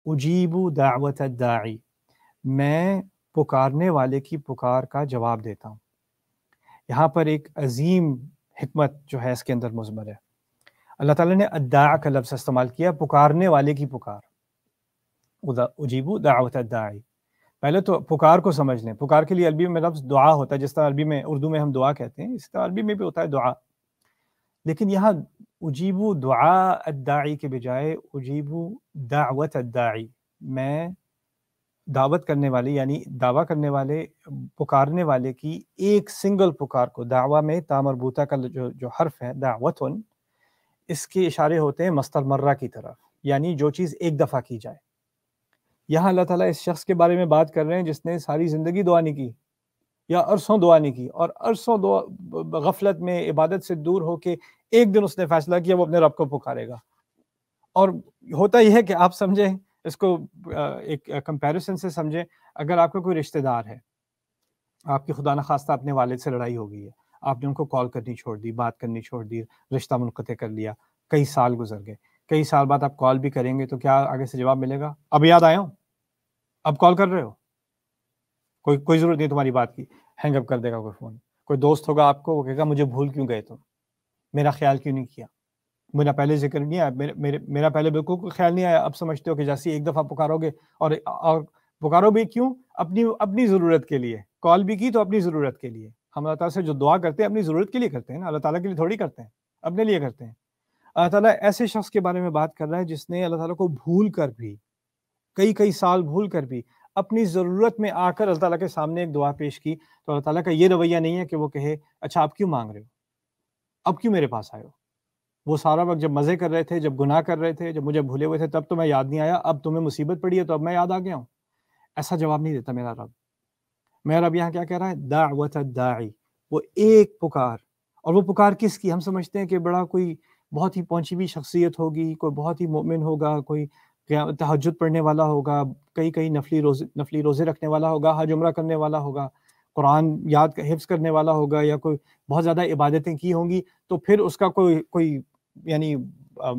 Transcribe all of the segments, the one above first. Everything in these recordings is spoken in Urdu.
اجیب دعوت الداعی، میں پکارنے والے کی پکار کا جواب دیتا ہوں۔ یہاں پر ایک عظیم حکمت جو ہے اس کے اندر مضمر ہے۔ اللہ تعالیٰ نے الداع کا لفظ استعمال کیا، پکارنے والے کی پکار، اجیب دعوت الداعی۔ پہلے تو پکار کو سمجھ لیں، پکار کے لیے عربی میں لفظ دعا ہوتا ہے، جس طرح عربی میں اردو میں ہم دعا کہتے ہیں، اس طرح عربی میں بھی ہوتا ہے دعا، لیکن یہاں اجیب دعاء الداعی کے بجائے اجیب دعوت الداعی، میں دعوت کرنے والے یعنی دعویٰ کرنے والے، پکارنے والے کی ایک سنگل پکار کو، دعویٰ میں تا مربوطہ کا جو حرف ہے دعوتن، اس کے اشارے ہوتے ہیں مصدر مرہ کی طرف، یعنی جو چیز ایک دفعہ کی جائے۔ یہاں اللہ تعالیٰ اس شخص کے بارے میں بات کر رہے ہیں جس نے ساری زندگی دعا نہیں کی یا عرصوں دعا نہیں کی، اور عرصوں دعا غفلت میں عبادت سے دور ہو کے ایک دن اس نے فیصلہ کیا وہ اپنے رب کو پکارے گا۔ اور ہوتا یہ ہے کہ آپ سمجھیں اس کو ایک کمپیریسن سے سمجھیں، اگر آپ کا کوئی رشتہ دار ہے، آپ کی خدا نخواستہ اپنے والد سے لڑائی ہو گئی ہے، آپ نے ان کو کال کرنی چھوڑ دی، بات کرنی چھوڑ دی، رشتہ منقطع کر لیا، کئی سال گزر گئے، کئی سال بعد آپ کال بھی کریں گے تو کیا آگے سے جواب ملے گا؟ اب یاد آیا ہوں، اب کال کر رہے ہو، کوئی ضرورت نہیں تمہاری بات کی، ہینگ اپ کر دے گا کوئی فون۔ کوئی دوست ہوگا آپ کو، وہ کہے گا مجھے بھول کیوں گئے تم، میرا خیال کیوں نہیں کیا، میرا پہلے ذکر نہیں آیا، میرا پہلے بالکل کوئی خیال نہیں آیا، اب سمجھتے ہو کہ جیسے ایک دفعہ پکارو گے، اور پکارو بھی کیوں؟ اپنی ضرورت کے لیے، کال بھی کی تو اپنی ضرورت کے لیے۔ ہم اللہ تعالیٰ سے جو دعا کرتے ہیں اپنی ضرورت کے لیے کرتے ہیں نا، اللہ تعالیٰ کے لیے تھوڑی کرتے ہیں، اپنے لیے کرتے ہیں۔ اللہ تعالیٰ ایسے شخص کے بارے میں بات کر رہا ہے جس نے اللہ تعالیٰ کو بھول کر بھی، کئی سال بھول کر بھی اپنی ضرورت میں آ کر اللہ تعالیٰ کے سامنے ایک دعا پیش کی، تو اللہ تعالیٰ کا یہ رویہ نہیں ہے کہ وہ کہے اچھا آپ کیوں مانگ رہے ہو، اب کیوں میرے پاس آئے ہو؟ وہ سارا وقت جب مزے کر رہے تھے، جب گناہ کر رہے تھے، جب مجھے بھولے ہوئے تھے، تب تو میں یاد نہیں آیا، اب تمہیں مصیبت پڑی ہے تو اب میں یاد آ گیا ہوں۔ ایسا جواب نہیں دیتا میرا رب۔ میرا رب یہاں کیا کہہ رہا ہے؟ دعوت الداعی، وہ ایک پکار۔ اور وہ پکار کس کی؟ ہم سمجھتے ہیں کہ بڑا کوئی بہت ہی پہنچی ہوئی شخصیت ہوگی، کوئی بہت ہی مومن ہوگا، کوئی تہجد پڑھنے والا ہوگا، کئی نفلی روزے رکھنے والا ہوگا، حج عمرہ کرنے والا ہوگا، قرآن حفظ کرنے والا ہوگا، یا کوئی بہت زیادہ عبادتیں کی ہوں گی، تو پھر اس کا کوئی یعنی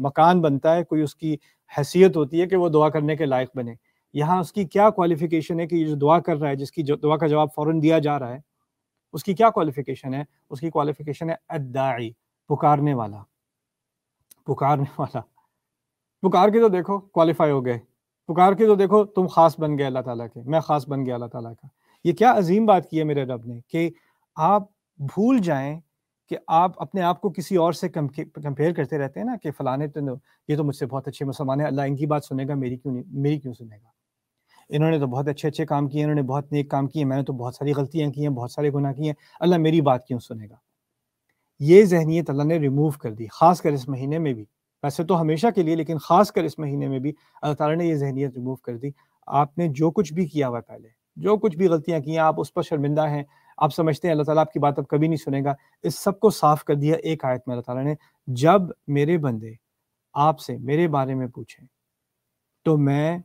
مکان بنتا ہے، کوئی اس کی حیثیت ہوتی ہے کہ وہ دعا کرنے کے لائق بنے۔ یہاں اس کی کیا کوالیفیکیشن ہے کہ یہ جو دعا کر رہا ہے، جس کی جو دعا کا جواب فوراً دیا جا رہا ہے، اس کی کیا کوالیفیکیشن ہے؟ اس کی کوالیفیکیشن ہے الداعی، پکارنے والا۔ پکارنے والا، پکار کے تو دیکھو کوالیفائی ہو گئے، پکار کے تو دیکھو تم خاص بن گئے اللہ تعالیٰ کے، میں خاص بن گیا اللہ تعالیٰ کا۔ یہ کیا عظیم بات کی ہے میرے رب نے کہ آپ بھول جائیں کہ آپ اپنے آپ کو کسی اور سے کمپیئر کرتے رہتے ہیں نا، کہ فلانے تو یہ تو مجھ سے بہت اچھے مسلمان ہیں، اللہ ان کی بات سنے گا، میری کیوں سنے گا؟ انہوں نے تو بہت اچھے کام کیے، انہوں نے بہت نیک کام کیے، میں نے تو بہت ساری غلطیاں کی ہیں، بہت سارے گناہ کیے ہیں، اللہ میری بات کیوں سنے گا؟ یہ ذہنیت اللہ نے ریموو کر دی، خاص کر اس مہینے میں بھی، ویسے تو ہمیشہ کے لیے، لیکن خاص کر اس مہینے میں بھی اللہ تعالیٰ نے یہ ذہنیت ریموو کر دی۔ آپ نے جو کچھ بھی کیا ہوا پہلے، جو کچھ بھی غلطیاں کی ہیں، آپ اس پر شرمندہ ہیں، آپ سمجھتے ہیں اللہ تعالیٰ آپ کی بات اب کبھی نہیں سنے گا، اس سب کو صاف کر دیا ایک آیت میں اللہ تعالیٰ نے، جب میرے بندے آپ سے میرے بارے میں پوچھیں تو میں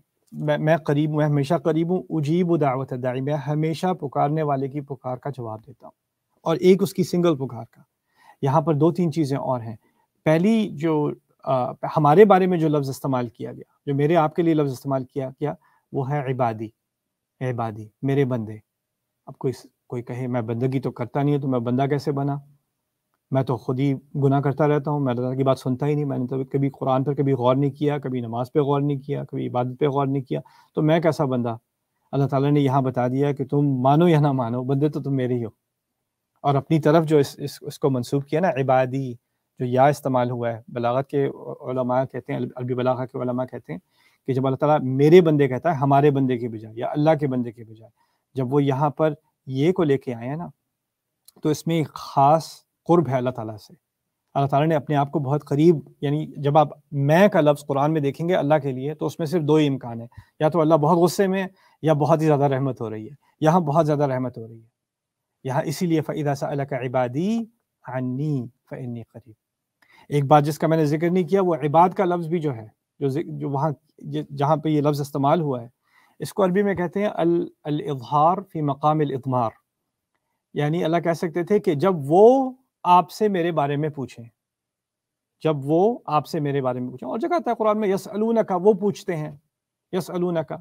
قریب، میں ہمیشہ قریب ہوں، اجیب دعوت الداعی، میں ہمیشہ پکارنے والے کی پکار کا جواب دیتا ہوں، اور ایک اس کی سنگل پکار کا۔ یہاں پر دو تین چیزیں اور ہیں۔ پہلی جو ہمارے بارے میں جو لفظ استعمال کیا گیا، جو میرے آپ کے لیے لفظ استعمال کیا گیا، وہ ہے عبادی، عبادی میرے بندے۔ اب کوئی کہے میں بندگی تو کرتا نہیں ہوں تو میں بندہ کیسے بنا؟ میں تو خود ہی گناہ کرتا رہتا ہوں، میں اللہ کی بات سنتا ہی نہیں، میں نے تو کبھی قرآن پر کبھی غور نہیں کیا، کبھی نماز پہ غور نہیں کیا، کبھی عبادت پہ غور نہیں کیا، تو میں کیسا بندہ؟ اللہ تعالیٰ نے یہاں بتا دیا کہ تم مانو یا نہ مانو، بندے تو تم میرے ہی ہو۔ اور اپنی طرف جو اس کو منسوب کیا نا، عبادی، جو یا استعمال ہوا ہے، بلاغت کے علماء کہتے ہیں، عربی بلاغہ کے علماء کہتے ہیں کہ جب اللہ تعالیٰ میرے بندے کہتا ہے ہمارے بندے کے بجائے، یا اللہ کے بندے کے بجائے، جب وہ یہاں پر یہ کو لے کے آئے ہیں نا، تو اس میں ایک خاص قرب ہے اللہ تعالیٰ سے۔ اللہ تعالیٰ نے اپنے آپ کو بہت قریب، یعنی جب آپ میں کا لفظ قرآن میں دیکھیں گے اللہ کے لیے، تو اس میں صرف دو ہی امکان ہے، یا تو اللہ بہت غصے میں ہے، یا بہت ہی زیادہ رحمت ہو رہی ہے۔ یہاں بہت زیادہ رحمت ہو رہی ہے یہاں، اسی لیے فَإِذَا سَأَلَكَ عِبَادِي عَنِّي فَإِنِّي قَرِيب۔ ایک بات جس کا میں نے ذکر نہیں کیا، وہ عباد کا لفظ بھی جو ہے، جو وہاں جہاں پہ یہ لفظ استعمال ہوا ہے، اس کو عربی میں کہتے ہیں الاظہار فی مقام الاضمار۔ یعنی اللہ کہہ سکتے تھے کہ جب وہ آپ سے میرے بارے میں پوچھیں، جب وہ آپ سے میرے بارے میں پوچھیں، اور جگہ آتا ہے قرآن میں یسألونک، وہ پوچھتے ہیں، یسألونک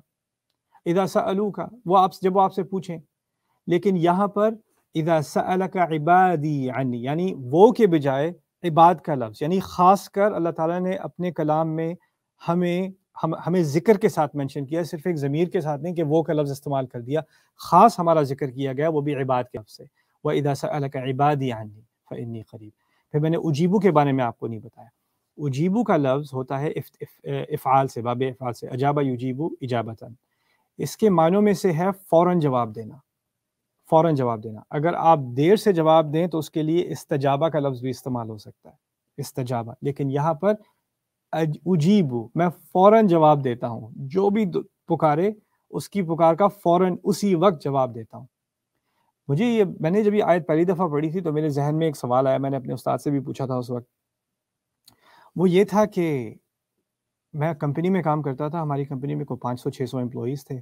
اذا سألوک، وہ جب وہ آپ سے پوچھیں. لیکن یہاں پر اذا سألک عبادی عنی، یعنی وہ کے بجائے عباد کا لفظ، یعنی خاص کر اللہ تعالیٰ نے اپنے کلام میں ہمیں ذکر کے ساتھ منشن کیا، صرف ایک ضمیر کے ساتھ نہیں کہ وہ کا لفظ استعمال کر دیا، خاص ہمارا ذکر کیا گیا وہ بھی عباد کے لفظ سے. وَإِذَا سَأَلَكَ عِبَادِي عَنِّي فَإِنِّي قَرِيبٌ. پھر میں نے اجیبو کے بارے میں آپ کو نہیں بتایا. اجیبو کا لفظ ہوتا ہے افعال سے، باب افعال سے، اجابہ یجیبو اجابتاً. اس کے معنوں میں سے ہے فوراً جواب دینا، فوراً جواب دینا. اگر آپ دیر سے جواب دیں تو اس کے لیے استجابہ کا لفظ بھی استعمال ہو سکتا ہے، استجابہ. لیکن یہاں پر اجیبو، میں فوراً جواب دیتا ہوں، جو بھی پکارے اس کی پکار کا فوراً اسی وقت جواب دیتا ہوں. میں نے جب یہ آیت پہلی دفعہ پڑھی تھی تو میرے ذہن میں ایک سوال آیا، میں نے اپنے استاد سے بھی پوچھا تھا اس وقت. وہ یہ تھا کہ میں کمپنی میں کام کرتا تھا، ہماری کمپنی میں کوئی 500-600 امپلائیز تھے،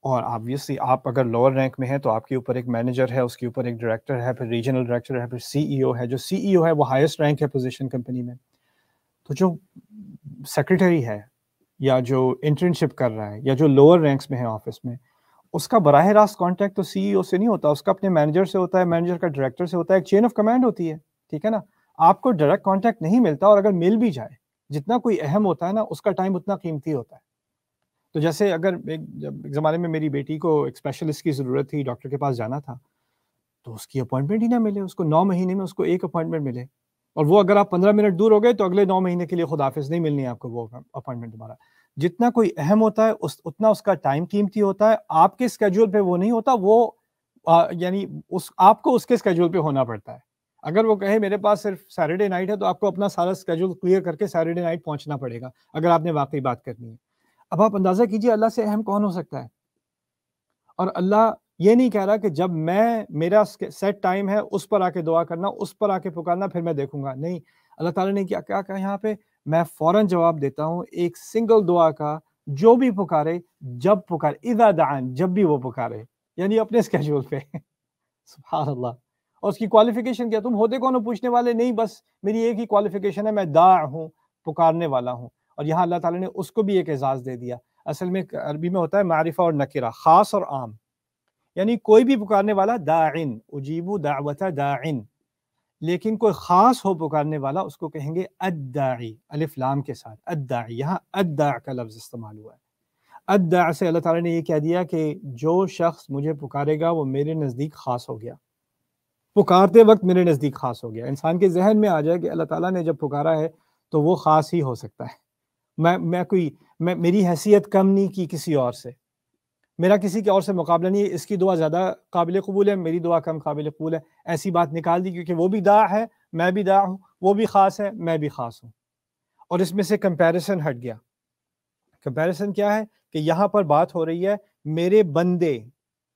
اور آبویسلی آپ اگر لوور رینک میں ہیں تو آپ کے اوپر ایک مینیجر ہے، اس کے اوپر ایک ڈائریکٹر ہے، پھر ریجنل ڈائریکٹر ہے، پھر سی ای او ہے. جو سی ای او ہے وہ ہائیسٹ رینک ہے پوزیشن کمپنی میں. تو جو سیکریٹری ہے یا جو انٹرنشپ کر رہا ہے یا جو لوور رینکس میں ہے آفس میں، اس کا براہ راست کانٹیکٹ تو سی ای او سے نہیں ہوتا، اس کا اپنے مینیجر سے ہوتا ہے، مینیجر کا ڈائریکٹر سے ہوتا ہے. ایک چین آف کمانڈ ہوتی ہے، ٹھیک ہے نا. آپ کو ڈائریکٹ کانٹیکٹ نہیں ملتا، اور اگر مل بھی جائے، جتنا کوئی اہم ہوتا ہے نا اس کا ٹائم اتنا قیمتی ہوتا ہے. تو جیسے اگر جب ایک زمانے میں میری بیٹی کو ایک اسپیشلسٹ کی ضرورت تھی، ڈاکٹر کے پاس جانا تھا، تو اس کی اپوائنٹمنٹ ہی نہ ملے، اس کو 9 مہینے میں اس کو ایک اپوائنٹمنٹ ملے، اور وہ اگر آپ 15 منٹ دور ہو گئے تو اگلے 9 مہینے کے لیے خدا حافظ، نہیں ملنی آپ کو وہ اپوائنٹمنٹ دوبارہ. جتنا کوئی اہم ہوتا ہے اتنا اس کا ٹائم قیمتی ہوتا ہے. آپ کے اسکیجول پہ وہ نہیں ہوتا، وہ یعنی آپ کو اس کے اسکیجول پہ ہونا پڑتا ہے. اگر وہ کہے میرے پاس صرف سیٹرڈے نائٹ ہے تو آپ کو اپنا سارا اسکیجول کلیئر کر کے سیٹرڈے نائٹ پہنچنا پڑے گا اگر آپ نے واقعی بات کرنی ہے. اب آپ اندازہ کیجئے اللہ سے اہم کون ہو سکتا ہے. اور اللہ یہ نہیں کہہ رہا کہ جب میرا سیٹ ٹائم ہے اس پر آ کے دعا کرنا، اس پر آ کے پکارنا، پھر میں دیکھوں گا. نہیں، اللہ تعالیٰ نے کیا کہا یہاں پہ؟ میں فوراً جواب دیتا ہوں ایک سنگل دعا کا، جو بھی پکارے، جب پکارے، اذا دعان، جب بھی وہ پکارے، یعنی اپنے اسکیجول پہ. سبحان اللہ. اور اس کی کوالیفیکیشن کیا؟ تم ہوتے کون ہو پوچھنے والے؟ نہیں، بس میری ایک ہی کوالیفیکیشن ہے، میں داع ہوں، پکارنے والا ہوں. اور یہاں اللہ تعالیٰ نے اس کو بھی ایک اعزاز دے دیا. اصل میں عربی میں ہوتا ہے معرفہ اور نکرہ، خاص اور عام. یعنی کوئی بھی پکارنے والا داعن، اجیبو دعوت داعن. لیکن کوئی خاص ہو پکارنے والا، اس کو کہیں گے الداعی، الف لام کے ساتھ الداعی. یہاں الداع کا لفظ استعمال ہوا ہے. الداع سے اللہ تعالیٰ نے یہ کہہ دیا کہ جو شخص مجھے پکارے گا وہ میرے نزدیک خاص ہو گیا، پکارتے وقت میرے نزدیک خاص ہو گیا. انسان کے ذہن میں آ جائے کہ اللہ تعالیٰ نے جب پکارا ہے تو وہ خاص ہی ہو سکتا ہے. میری حیثیت کم نہیں کی کسی اور سے، میرا کسی کے اور سے مقابلہ نہیں ہے، اس کی دعا زیادہ قابل قبول ہے، میری دعا کم قابل قبول ہے. ایسی بات نکال دی کیونکہ وہ بھی داع ہے، میں بھی داع ہوں، وہ بھی خاص ہے، میں بھی خاص ہوں. اور اس میں سے کمپیریسن ہٹ گیا. کمپیریسن کیا ہے کہ یہاں پر بات ہو رہی ہے میرے بندے،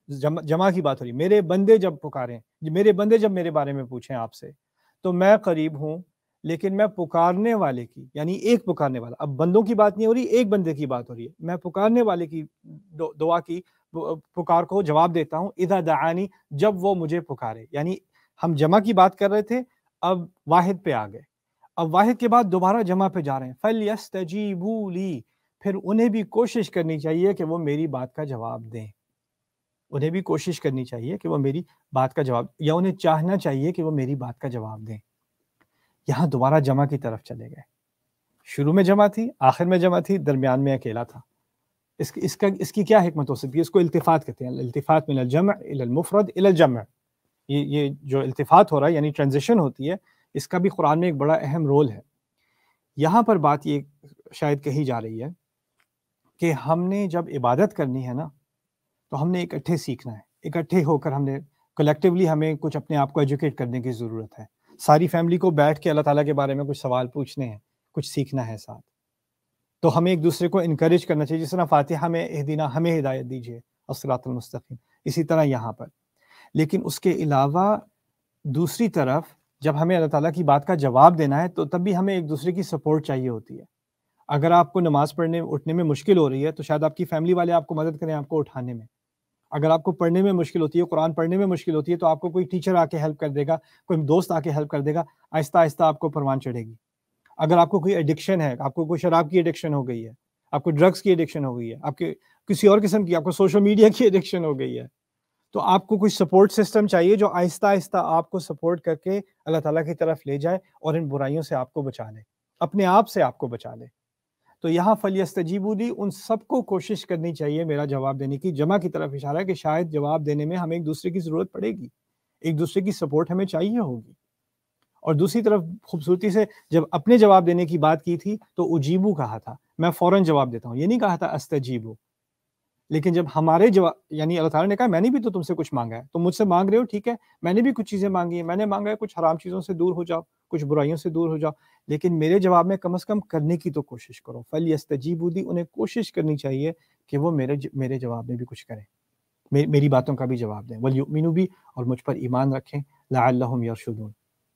جمع کی بات ہو رہی ہے. میرے بندے جب پکاریں، میرے بندے جب میرے بارے میں پوچھیں آپ سے، تو میں قریب ہوں. لیکن میں پکارنے والے کی، یعنی ایک پکارنے والا، اب بندوں کی بات نہیں ہو رہی، ایک بندے کی بات ہو رہی ہے. میں پکارنے والے کی دعا کی پکار کو جواب دیتا ہوں اذا دعانی، جب وہ مجھے پکارے. یعنی ہم جمع کی بات کر رہے تھے، اب واحد پہ آ گئے. اب واحد کے بعد دوبارہ جمع پہ جا رہے ہیں. فَلْيَسْتَجِيبُوا لِي، پھر انہیں بھی کوشش کرنی چاہیے کہ وہ میری بات کا جواب دیں. انہیں بھی کوشش کرنی چاہیے کہ وہ میری بات کا جواب، یا انہیں چاہنا چاہیے کہ وہ میری بات کا جواب دیں. یہاں دوبارہ جمع کی طرف چلے گئے. شروع میں جمع تھی، آخر میں جمع تھی، درمیان میں اکیلا تھا. اس کی کیا حکمت ہو سکتی ہے؟ اس کو التفات کہتے ہیں. الالتفات من الجمع الى المفرد الى الجمع. یہ جو التفات ہو رہا ہے یعنی ٹرانزیشن ہوتی ہے، اس کا بھی قرآن میں ایک بڑا اہم رول ہے. یہاں پر بات یہ شاید کہی جا رہی ہے کہ ہم نے جب عبادت کرنی ہے نا، تو ہم نے اکٹھے سیکھنا ہے. اکٹھے ہو کر ہم نے کلیکٹیولی ہمیں کچھ اپنے آپ کو ایجوکیٹ کرنے کی ضرورت ہے. ساری فیملی کو بیٹھ کے اللہ تعالیٰ کے بارے میں کچھ سوال پوچھنے ہیں، کچھ سیکھنا ہے ساتھ. تو ہمیں ایک دوسرے کو انکریج کرنا چاہیے، جس طرح فاتحہ میں اہدنا، ہمیں ہدایت دیجیے الصراط المستقیم، اسی طرح یہاں پر. لیکن اس کے علاوہ دوسری طرف جب ہمیں اللہ تعالیٰ کی بات کا جواب دینا ہے تو تب بھی ہمیں ایک دوسرے کی سپورٹ چاہیے ہوتی ہے. اگر آپ کو نماز پڑھنے اٹھنے میں مشکل ہو رہی ہے تو شاید آپ کی فیملی والے آپ کو مدد کریں آپ کو اٹھانے میں. اگر آپ کو پڑھنے میں مشکل ہوتی ہے، قرآن پڑھنے میں مشکل ہوتی ہے، تو آپ کو کوئی ٹیچر آ کے ہیلپ کر دے گا، کوئی دوست آ کے ہیلپ کر دے گا. آہستہ آہستہ آپ کو پروان چڑھے گی. اگر آپ کو کوئی ایڈکشن ہے، آپ کو کوئی شراب کی ایڈکشن ہو گئی ہے، آپ کو ڈرگس کی ایڈکشن ہو گئی ہے، آپ کے کسی اور قسم کی، آپ کو سوشل میڈیا کی ایڈکشن ہو گئی ہے، تو آپ کو کوئی سپورٹ سسٹم چاہیے جو آہستہ آہستہ آپ کو سپورٹ کر کے اللہ تعالیٰ کی طرف لے جائے اور ان برائیوں سے آپ کو بچا لے، اپنے آپ سے آپ کو بچا لے۔ تو یہاں فَلْيَسْتَجِیبُوا لِی، ان سب کو کوشش کرنی چاہیے میرا جواب دینے کی، جمع کی طرف اشارہ ہے کہ شاید جواب دینے میں ہمیں ایک دوسرے کی ضرورت پڑے گی، ایک دوسرے کی سپورٹ ہمیں چاہیے ہوگی۔ اور دوسری طرف خوبصورتی سے جب اپنے جواب دینے کی بات کی تھی تو اجیبو کہا تھا، میں فوراً جواب دیتا ہوں، یہ نہیں کہا تھا استجیبو۔ لیکن جب ہمارے جواب، یعنی اللہ تعالیٰ نے کہا میں نے بھی تو تم سے کچھ مانگا ہے، تم مجھ سے مانگ رہے ہو، ٹھیک ہے، میں نے بھی کچھ چیزیں مانگی ہیں، میں نے مانگا ہے کچھ حرام چیزوں سے دور ہو جاؤ، کچھ برائیوں سے دور ہو جاؤ، لیکن میرے جواب میں کم از کم کرنے کی تو کوشش کرو۔ فَلْيَسْتَجِیبُوا لِی، انہیں کوشش کرنی چاہیے کہ وہ میرے جواب میں بھی کچھ کریں، میری باتوں کا بھی جواب دیں، وَلْيُؤْمِنُوا بِی، اور مجھ پر ایمان رکھیں، لَعَلَّهُمْ يَرْشُدُونَ۔